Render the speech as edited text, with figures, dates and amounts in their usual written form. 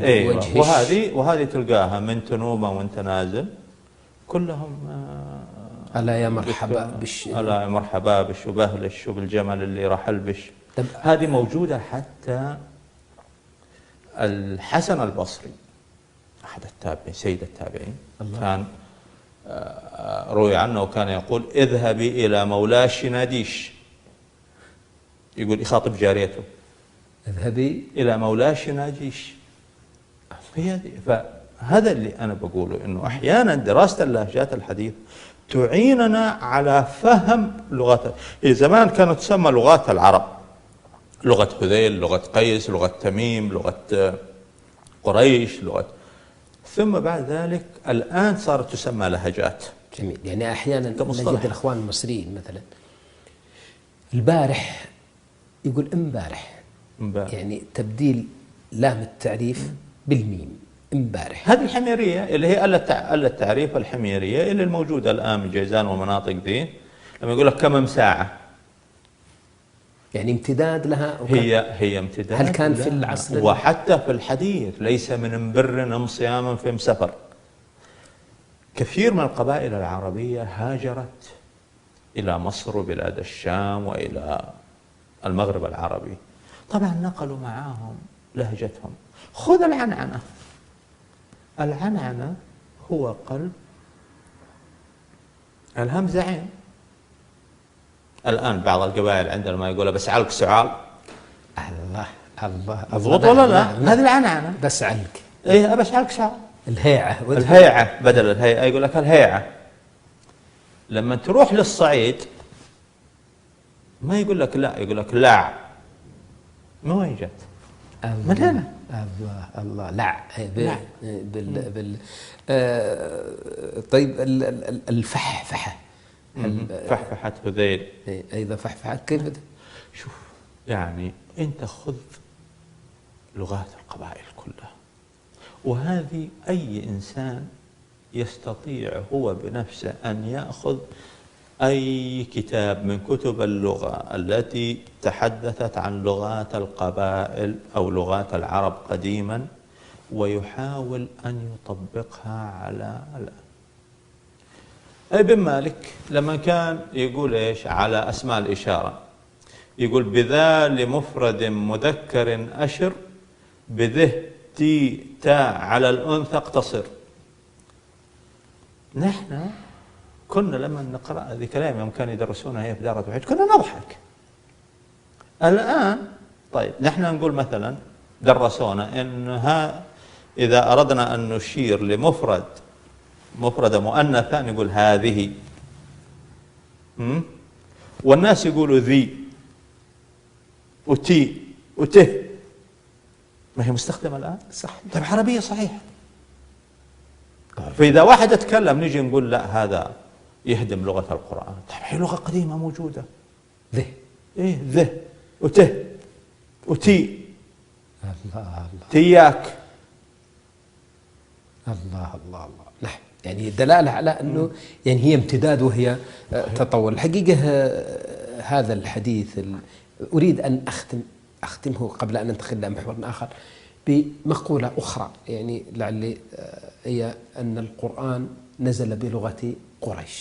أيوة. وجهش. وهذه تلقاها من تنومة وانت نازل كلهم ألا يا مرحبا ألا يا مرحبا بش وبهلش وبالجمل اللي رحل بش. هذه موجودة حتى الحسن البصري أحد التابعين سيد التابعين كان روي عنه وكان يقول اذهبي إلى مولاش ناديش، يقول يخاطب جاريته اذهبي إلى مولاش ناجيش. فهذا اللي أنا بقوله، إنه أحيانا دراسة اللهجات الحديثة تعيننا على فهم لغات. زمان كانت تسمى لغات العرب، لغة هذيل، لغة قيس، لغة تميم، لغة قريش، ثم بعد ذلك الآن صارت تسمى لهجات. جميل. يعني أحيانا نجد الأخوان المصريين مثلا البارح يقول امبارح، يعني تبديل لام التعريف بالميم امبارح. هذه الحميرية اللي هي آلة التعريف الحميرية اللي الموجودة الآن من جيزان والمناطق ذي، لما يقول لك كم ساعة، يعني امتداد لها. هي امتداد. هل كان في العصر وحتى في الحديث ليس من بر صياما في مسفر. كثير من القبائل العربية هاجرت إلى مصر وبلاد الشام وإلى المغرب العربي، طبعا نقلوا معاهم لهجتهم. خذ العنعنة. العنعنة هو قلب الهمزة عين. الآن بعض القبائل عندنا ما يقولها بسعلك سعال. الله الله مضبوط ولا لا؟ هذه العنعنة. بسعلك. ايه بسعلك سعال. الهيعة بدل الهيعة يقول لك الهيعة. لما تروح للصعيد ما يقول لك لا، يقول لك لاع. ما وين جت؟ من هنا. الله لع. طيب الفحفحة. فحفحة هذيل أيضا فحفحة كيف؟ شوف يعني أنت خذ لغات القبائل كلها، وهذه أي إنسان يستطيع هو بنفسه أن يأخذ أي كتاب من كتب اللغة التي تحدثت عن لغات القبائل أو لغات العرب قديما ويحاول أن يطبقها على ابن مالك لما كان يقول إيش على أسماء الإشارة، يقول بذا لمفرد مذكر أشر، بذه تي تاء على الأنثى اقتصر. نحن كنا لما نقرأ هذه كلام يوم كانوا يدرسونها هي في دار التوحيد كنا نضحك. الآن طيب نحن نقول مثلا درسونا إنها إذا أردنا أن نشير مفردة مؤنثة نقول هذه، والناس يقولوا ذي وتي وته، ما هي مستخدمة الآن؟ صح. طيب عربية صحيحة. فإذا واحد اتكلم نيجي نقول لا هذا يهدم لغة القرآن. طيب هي لغة قديمة موجودة. ذه. إيه ذه وته وتي. الله تياك. الله. نعم. يعني دلالة على أنه يعني هي امتداد وهي تطور. الحقيقة هذا الحديث أريد أن أختمه قبل أن ننتقل إلى محور آخر بمقولة أخرى، يعني لعلي هي أن القرآن نزل بلغة قريش.